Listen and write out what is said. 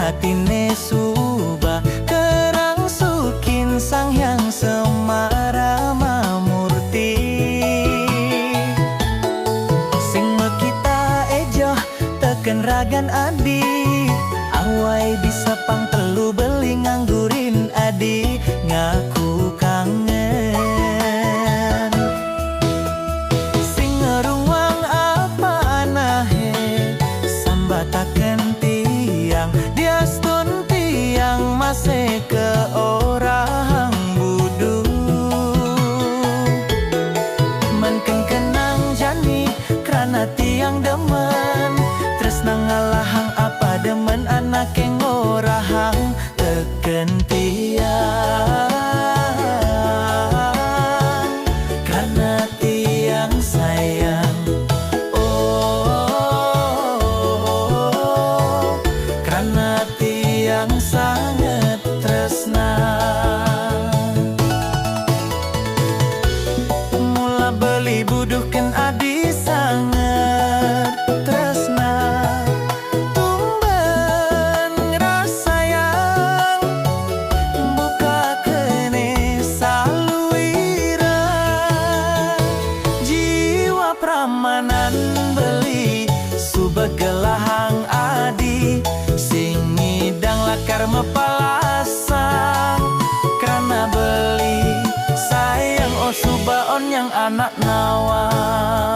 hatine suba kerang sukin sang hyang Semarama Murti. Sing mekita ejoh teken ragan adi, awai bisa pang telu beli nganggurin adi ngaku kangen. Sing ngeruang apa anahe sambataken tiang diastun tiang masih ke orang budu. Menken kenang jani karena tiang demen tresna ngalahang apa demen anak yang ngorahang teken tiang. Karena tiang sayang, oh, karena tiang sangat tresna. Mula beli buduhkan adi sangat tresna. Tumben ngerasayang buka kene saluira. Jiwa pramanan beli subegelahang adi sing ngidang lakar mepalasang. Karena beli sayang oh subaon yang anak nawang.